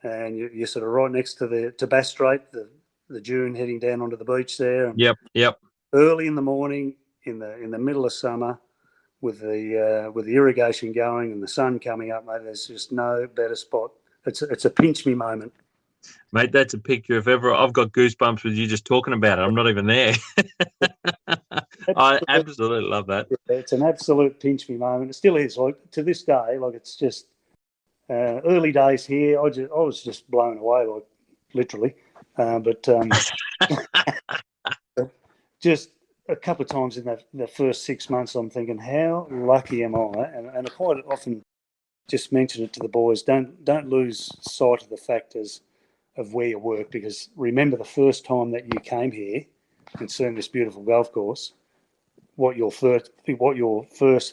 and you're sort of right next to Bass Strait, the dune heading down onto the beach there. And Yep. Early in the morning, in the middle of summer, with the irrigation going and the sun coming up, mate, there's just no better spot. It's a pinch me moment. Mate, that's a picture. If ever, I've got goosebumps with you just talking about it. I'm not even there. I absolutely love that. It's an absolute pinch me moment. It still is. Like, to this day, like, it's just early days here. I was just blown away, like, literally. But just a couple of times in the first 6 months, I'm thinking, how lucky am I? And I quite often just mention it to the boys. Don't lose sight of the factors of where you work, because remember the first time that you came here and seen this beautiful golf course, what your first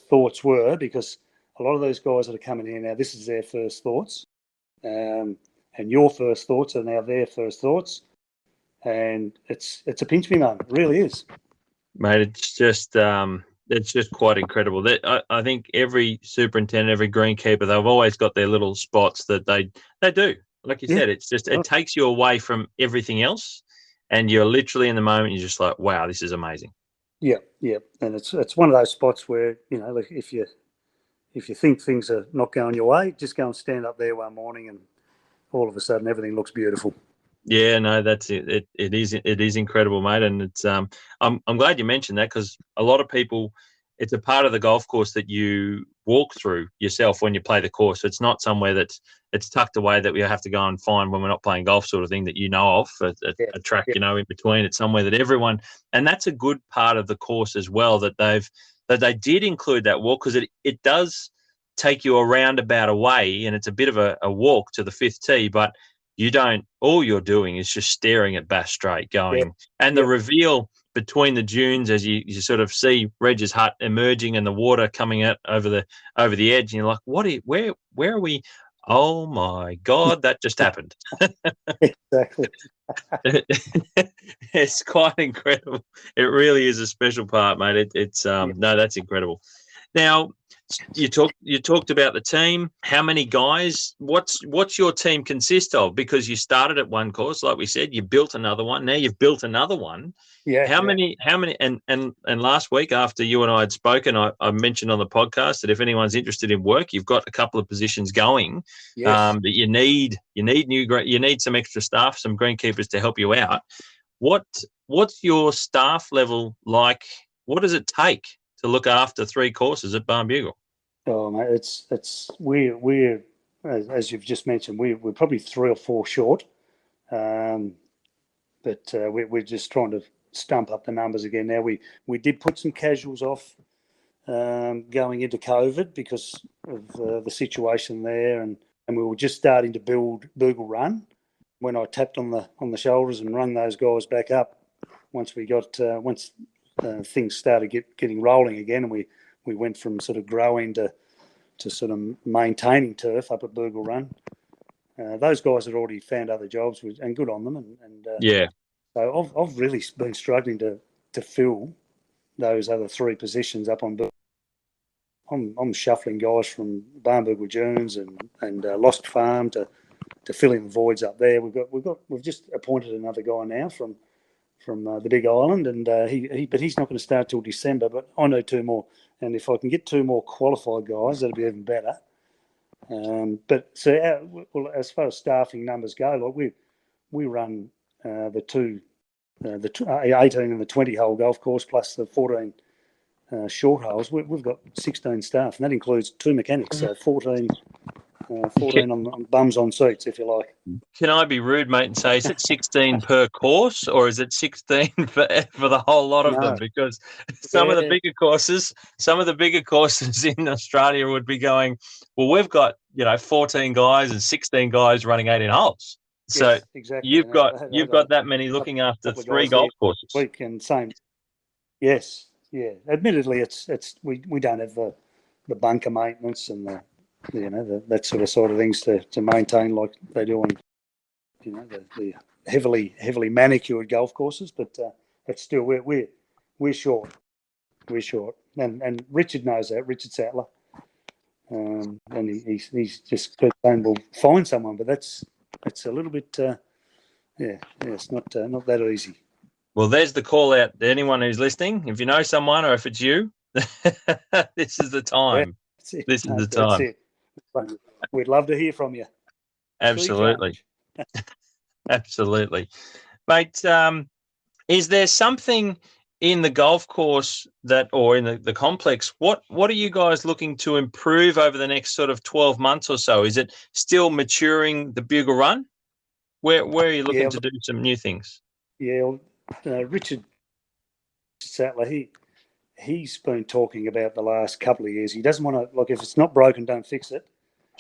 thoughts were, because a lot of those guys that are coming here now, this is their first thoughts, and your first thoughts are now their first thoughts, and it's a pinch me moment. It really is, mate. It's just quite incredible. That I think every superintendent, every greenkeeper, they've always got their little spots that they do. Like you said, it's just, it takes you away from everything else, and you're literally in the moment. You're just like, wow, this is amazing. Yeah, and it's one of those spots where, like, if you think things are not going your way, just go and stand up there one morning, and all of a sudden everything looks beautiful. Yeah, no, that's it. It is incredible, mate, and it's I'm glad you mentioned that, because a lot of people, it's a part of the golf course that you walk through yourself when you play the course. It's not somewhere it's tucked away that we have to go and find when we're not playing golf, sort of thing, that of a track, in between. It's somewhere that everyone, and that's a good part of the course as well, that they did include that walk, because it does take you a roundabout away, and it's a bit of a walk to the 5th tee, but all you're doing is just staring at Bass Strait going, and the reveal between the dunes as you sort of see Reg's Hut emerging and the water coming out over the edge, and you're like, where are we? Oh my God, that just happened. Exactly. It's quite incredible. It really is a special part, mate. No, that's incredible. Now, you talked about the team. How many guys? What's your team consist of? Because you started at one course, like we said, you built another one. Now you've built another one. Yeah. How many? And last week, after you and I had spoken, I mentioned on the podcast that if anyone's interested in work, you've got a couple of positions going. Yes. That you need some extra staff, some greenkeepers to help you out. What's your staff level like? What does it take to look after 3 courses at Barnbougle? Oh, mate, we're as you've just mentioned, we're probably 3 or 4 short, but we're just trying to stump up the numbers again. Now we did put some casuals off going into COVID because of the situation there, and we were just starting to build Bougle Run when I tapped on the shoulders and rung those guys back up. Once things started getting rolling again, and we went from sort of growing to sort of maintaining turf up at Bougle Run. Those guys had already found other jobs, and good on them. And yeah. So I've really been struggling to fill those other 3 positions up on. I'm shuffling guys from Barnbougle Dunes and Lost Farm to fill in the voids up there. We've just appointed another guy now from the Big Island, and but he's not going to start till December. But I know 2 more, and if I can get 2 more qualified guys, that'll be even better. But so as far as staffing numbers go, like we run the 18 and the 20 hole golf course plus the 14 short holes. We've got 16 staff, and that includes 2 mechanics, so 14 on bums on seats, if you like. Can I be rude, mate, and say, is it 16 per course, or is it 16 for the whole lot of them? Because some of the bigger courses in Australia would be going, well, we've got 14 guys and 16 guys running 18 holes. So yes, exactly. you've got that many looking after 3 golf courses. Week and same. Yes, yeah. Admittedly, it's we don't have the bunker maintenance and that sort of things to maintain like they do on the heavily manicured golf courses, but still we're short. We're short, and Richard knows that. Richard Sattler, and he's just saying we'll find someone, but it's a little bit it's not that easy. Well, there's the call out to anyone who's listening. If you know someone, or if it's you, this is the time. Yeah, this is the time. It. We'd love to hear from you. Absolutely. Absolutely. Mate, is there something in the golf course or in the complex, what are you guys looking to improve over the next sort of 12 months or so? Is it still maturing the Bougle Run? Where are you looking to do some new things? Yeah, Richard Sattler, he's been talking about the last couple of years. He doesn't want to, like, if it's not broken, don't fix it.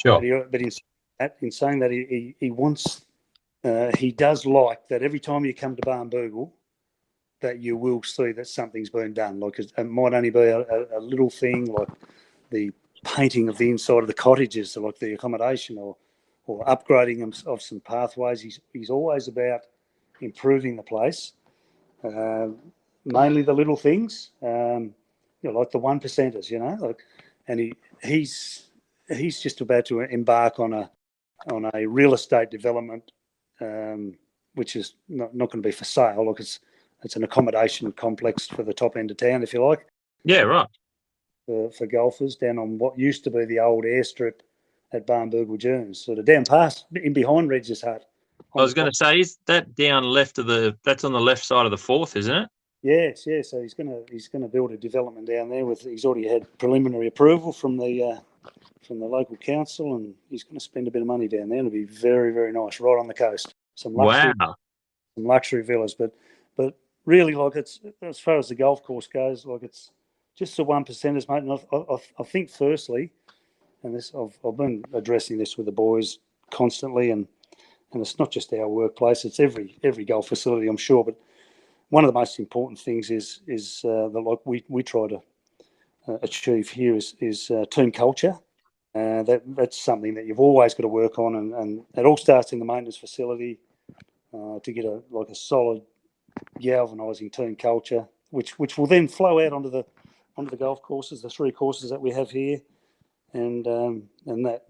Sure. But in saying that, he wants, he does like that every time you come to Barnbougle, that you will see that something's been done. Like, it might only be a little thing, like the painting of the inside of the cottages, like the accommodation, or upgrading of some pathways. He's always about improving the place, mainly the little things, like the 1%ers, and he's just about to embark on a real estate development, which is not going to be for sale. Like, it's an accommodation complex for the top end of town, if you like. Yeah, right. For golfers down on what used to be the old airstrip at Barnbougle Dunes, sort of down past, in behind Reg's hut. I was going to say, is that down left of that's on the left side of the fourth, isn't it? Yes, yeah. So he's going to build a development down there. He's already had preliminary approval from the local council, and he's going to spend a bit of money down there. It'll be very, very nice, right on the coast. Some luxury villas, but really, like, it's, as far as the golf course goes, like, it's just the 1%ers, mate. And I think firstly, and this I've been addressing this with the boys constantly, and it's not just our workplace; it's every golf facility, I'm sure. But one of the most important things is like we try to achieve here is team culture. That's something that you've always got to work on, and it all starts in the maintenance facility to get a solid galvanising team culture, which will then flow out onto the golf courses, the 3 courses that we have here, and that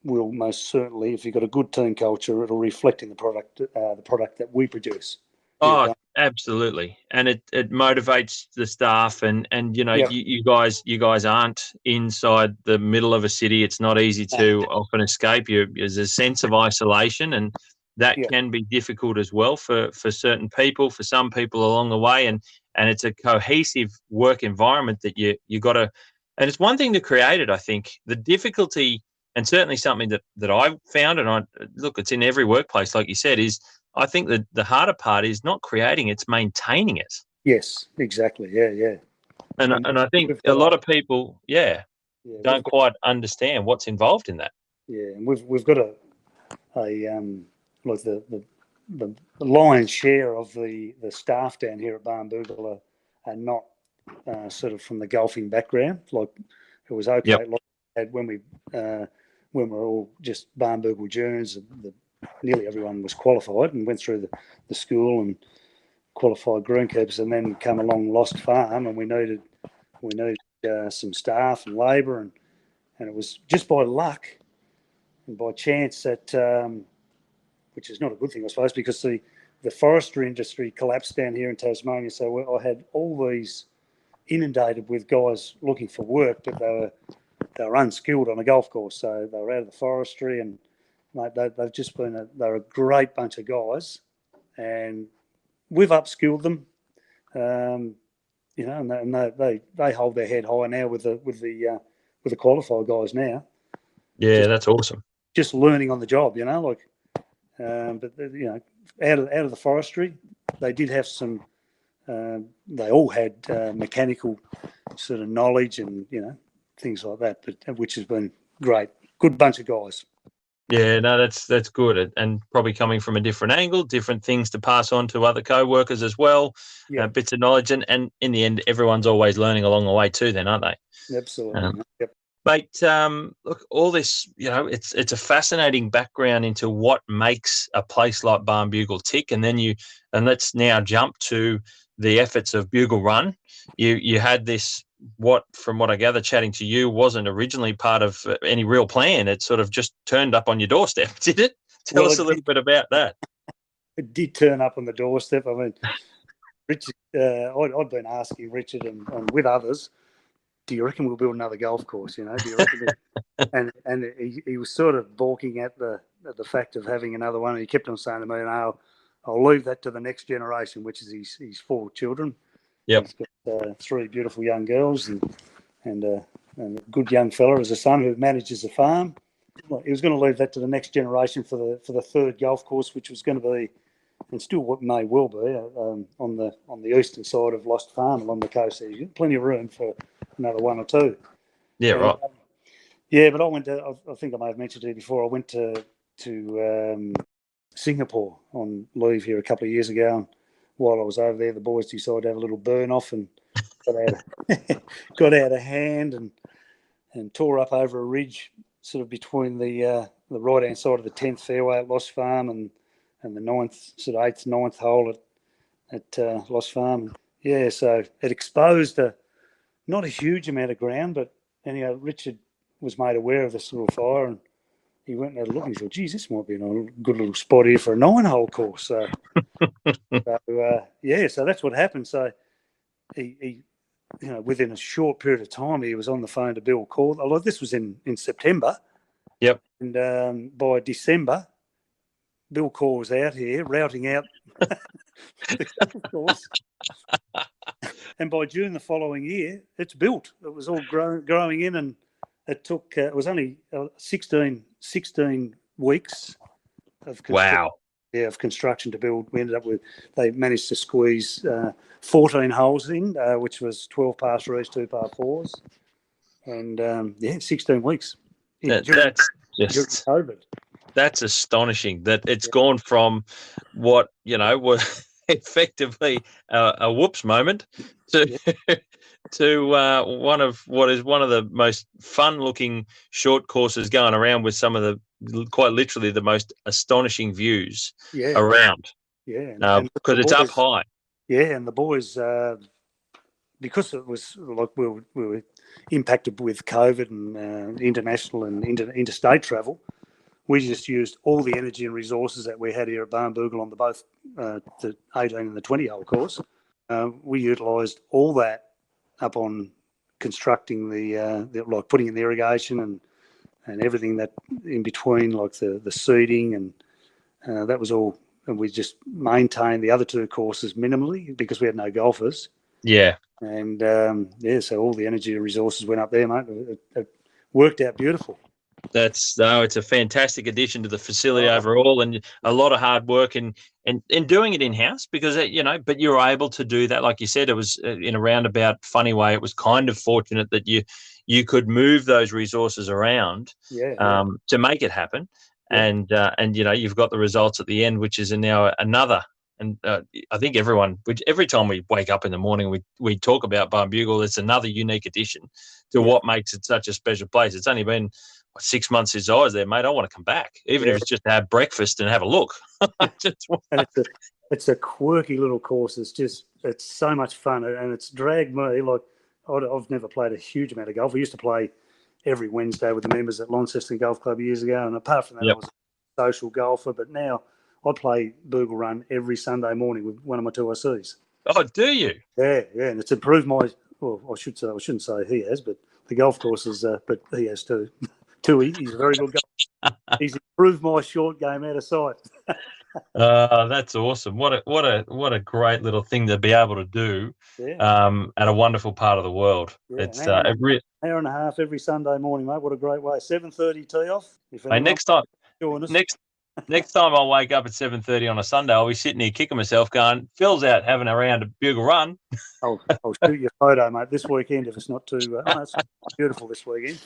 will most certainly, if you've got a good team culture, it'll reflect in the product that we produce. Oh, absolutely, and it motivates the staff, and you guys aren't inside the middle of a city. It's not easy to often escape. There's a sense of isolation, and that can be difficult as well for certain people, for some people along the way, and it's a cohesive work environment that you got to. And it's one thing to create it. I think the difficulty And certainly something that I found, and I look, it's in every workplace, like you said, is I think that the harder part is not creating, it's maintaining it. Yes, exactly. Yeah. And I think we've a got lot of people, don't quite understand what's involved in that. Yeah, and we've got a like the lion's share of the staff down here at Barnbougle are not sort of from the golfing background. Like, it was okay. Yep. Like when we were all just Barnbougle Journos, nearly everyone was qualified and went through the school and qualified greenkeepers, and then come along Lost Farm, and we needed some staff and labour, and it was just by luck and by chance that, which is not a good thing, I suppose, because the forestry industry collapsed down here in Tasmania. So I had all these inundated with guys looking for work, but they were unskilled on a golf course. So they were out of the forestry, and mate, they've just been they're a great bunch of guys, and we've upskilled them. You know, and they hold their head high now with the qualified guys now. Yeah, that's awesome. Just learning on the job, you know, like. But you know, out of the forestry, they did have some. They all had mechanical sort of knowledge and, you know, things like that. But which has been great. Good bunch of guys. Yeah, no, that's good, and probably coming from a different angle, different things to pass on to other co-workers as well. Yeah. Bits of knowledge, and in the end, everyone's always learning along the way too. Then, aren't they? Absolutely. Yep. Mate, look, all this, you know, it's a fascinating background into what makes a place like Barnbougle tick, and let's now jump to the efforts of Bugle Run. You had this, from what I gather, chatting to you, wasn't originally part of any real plan. It sort of just turned up on your doorstep, did it? Tell us a little bit about that. It did turn up on the doorstep. I mean, Richard, I'd been asking Richard and with others, do you reckon we'll build another golf course? You know, do you reckon? and he was sort of balking at the fact of having another one. And he kept on saying to me, "No, I'll leave that to the next generation," which is his 4 children. Yep. He's got 3 beautiful young girls and a good young fella as a son who manages a farm. He was going to leave that to the next generation for the 3rd golf course, which was going to be, and still what may well be, on the eastern side of Lost Farm along the coast. There, you've got plenty of room for another 1 or 2. Yeah, right. Yeah, but I went to. I think I may have mentioned it before. I went to Singapore on leave here a couple of years ago, and while I was over there, the boys decided to have a little burn off and got out of hand and tore up over a ridge, sort of between the right hand side of the 10th fairway at Lost Farm and the 9th, sort of 8th, 9th hole at Lost Farm. Yeah, so it exposed not a huge amount of ground, but anyhow, Richard was made aware of this little fire, and he went and had a look, and he thought, geez, this might be a good little spot here for a 9-hole course. So, so that's what happened. So he, you know, within a short period of time, he was on the phone to Bill Call. Although this was in September. Yep. And by December, Bill Call was out here routing out the golf course. And by June the following year, it's built. It was all growing in, and it took. It was only 16 weeks of construction to build. We ended up with. They managed to squeeze 14 holes in, which was 12 par threes, 2 par fours, and 16 weeks. That's during COVID. That's astonishing. That it's gone from what, you know, was effectively a whoops moment to one of the most fun-looking short courses going around, with some of the quite literally the most astonishing views around. Yeah, because it's up high. Yeah, and the boys, because it was like we were impacted with COVID and international and interstate travel. We just used all the energy and resources that we had here at Barnbougle on both the 18 and the 20-hole course. We utilised all that up on constructing the like putting in the irrigation and everything that in between, like the seeding, and that was all. And we just maintained the other 2 courses minimally because we had no golfers. Yeah. And so all the energy and resources went up there, mate. It worked out beautiful. It's a fantastic addition to the facility overall, and a lot of hard work and doing it in house because but you were able to do that, like you said. It was in a roundabout, funny way. It was kind of fortunate that you could move those resources around to make it happen, and you've got the results at the end, which is now another. And I think every time we wake up in the morning, we talk about Barnbougle. It's another unique addition to what makes it such a special place. It's only been 6 months since I was there, mate. I want to come back, even if it's just to have breakfast and have a look. And it's a quirky little course. It's so much fun, and it's dragged me. Like, I've never played a huge amount of golf. We used to play every Wednesday with the members at Launceston Golf Club years ago, and apart from that, I was a social golfer. But now I play Bougle Run every Sunday morning with one of my 2ICs. Oh, do you? Yeah, and it's improved my. Well, I shouldn't say he has, but the golf courses. But he has too. He's a very good golfer. He's improved my short game out of sight. That's awesome. What a great little thing to be able to do at a wonderful part of the world. Yeah, it's hour and a half every Sunday morning, mate. What a great way. 7:30 tee off. Next time I'll wake up at 7:30 on a Sunday, I'll be sitting here kicking myself going, Phil's out having a round of Bougle Run. I'll shoot you a photo, mate, this weekend if it's not too... it's beautiful this weekend.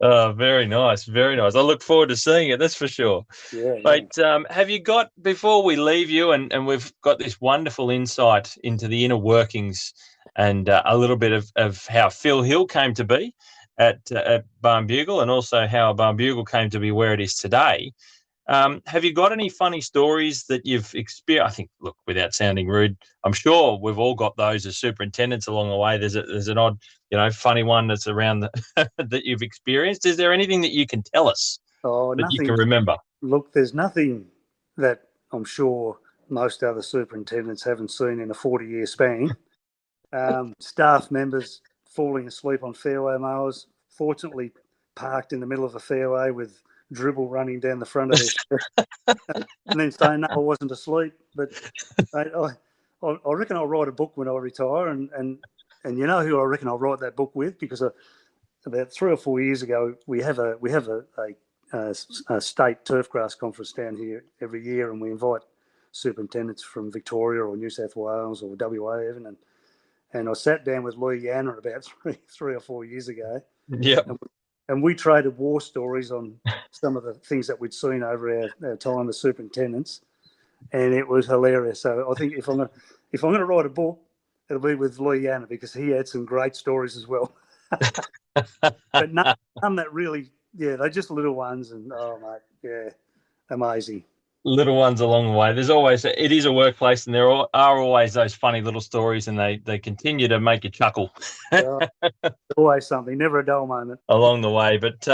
Very nice, very nice. I look forward to seeing it, that's for sure. Yeah. But have you got, before we leave you, and we've got this wonderful insight into the inner workings and a little bit of how Phil Hill came to be at Barnbougle, and also how Barnbougle came to be where it is today. Have you got any funny stories that you've experienced? I think, look, without sounding rude, I'm sure we've all got those as superintendents along the way. There's an odd, funny one that's around that you've experienced. Is there anything that you can tell us that you can remember? Look, there's nothing that I'm sure most other superintendents haven't seen in a 40-year span. Staff members falling asleep on fairway mowers, fortunately parked in the middle of a fairway with dribble running down the front of it, and then saying, no, I wasn't asleep. But I reckon I'll write a book when I retire, and you know who I reckon I'll write that book with, because about 3 or 4 years ago we have a state turfgrass conference down here every year, and we invite superintendents from Victoria or New South Wales or WA even, and I sat down with Louis Yanner about three or 4 years ago. Yep. And we traded war stories on some of the things that we'd seen over our time as superintendents, and it was hilarious. So I think if I'm going to write a book, it'll be with Louis Yanner, because he had some great stories as well. But none that really, they're just little ones, and amazing. Little ones along the way. It is a workplace, and there are always those funny little stories, and they continue to make you chuckle. Always something, never a dull moment along the way. But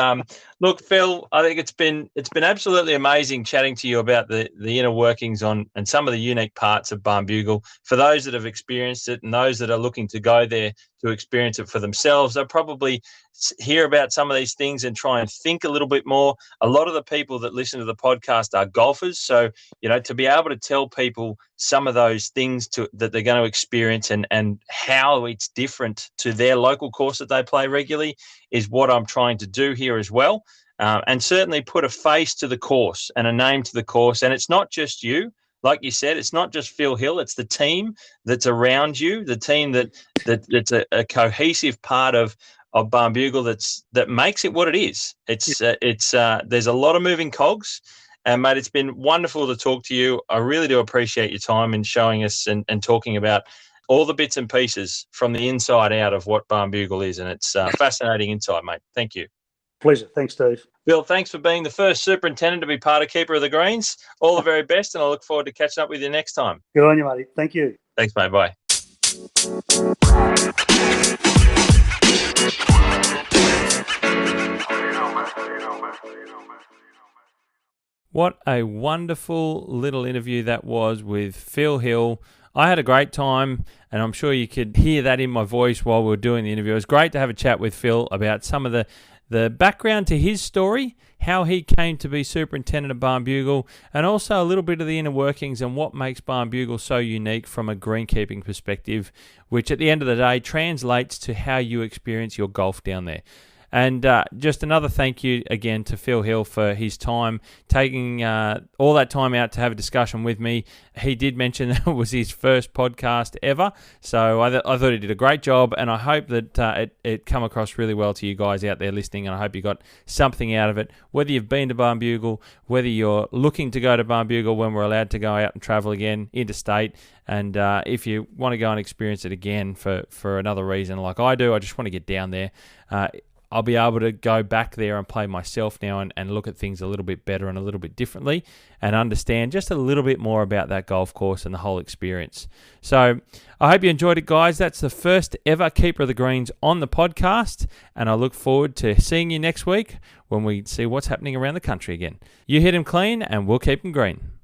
look, Phil, I think it's been absolutely amazing chatting to you about the inner workings and some of the unique parts of Barnbougle. For those that have experienced it and those that are looking to go there to experience it for themselves, they'll probably hear about some of these things and try and think a little bit more. A lot of the people that listen to the podcast are golfers, so to be able to tell people some of those things that they're going to experience and how it's different to their local course that they play regularly is what I'm trying to do here as well, and certainly put a face to the course and a name to the course. And it's not just you. Like you said, it's not just Phil Hill, it's the team that's around you, the team that's a cohesive part of Barnbougle that makes it what it is. There's a lot of moving cogs, and mate, it's been wonderful to talk to you. I really do appreciate your time in showing us and talking about all the bits and pieces from the inside out of what Barnbougle is, and it's fascinating insight, mate. Thank you. Pleasure. Thanks, Steve. Bill, thanks for being the first superintendent to be part of Keeper of the Greens. All the very best, and I look forward to catching up with you next time. Good on you, matey. Thank you. Thanks, mate. Bye. What a wonderful little interview that was with Phil Hill. I had a great time, and I'm sure you could hear that in my voice while we were doing the interview. It was great to have a chat with Phil about some of the background to his story, how he came to be superintendent of Barnbougle, and also a little bit of the inner workings and what makes Barnbougle so unique from a greenkeeping perspective, which at the end of the day translates to how you experience your golf down there. And just another thank you again to Phil Hill for his time, taking all that time out to have a discussion with me. He did mention that it was his first podcast ever, so I thought he did a great job, and I hope that it come across really well to you guys out there listening, and I hope you got something out of it. Whether you've been to Barnbougle, whether you're looking to go to Barnbougle when we're allowed to go out and travel again interstate, and if you want to go and experience it again for another reason like I do, I just want to get down there. I'll be able to go back there and play myself now and look at things a little bit better and a little bit differently and understand just a little bit more about that golf course and the whole experience. So I hope you enjoyed it, guys. That's the first ever Keeper of the Greens on the podcast, and I look forward to seeing you next week when we see what's happening around the country again. You hit 'em clean and we'll keep 'em green.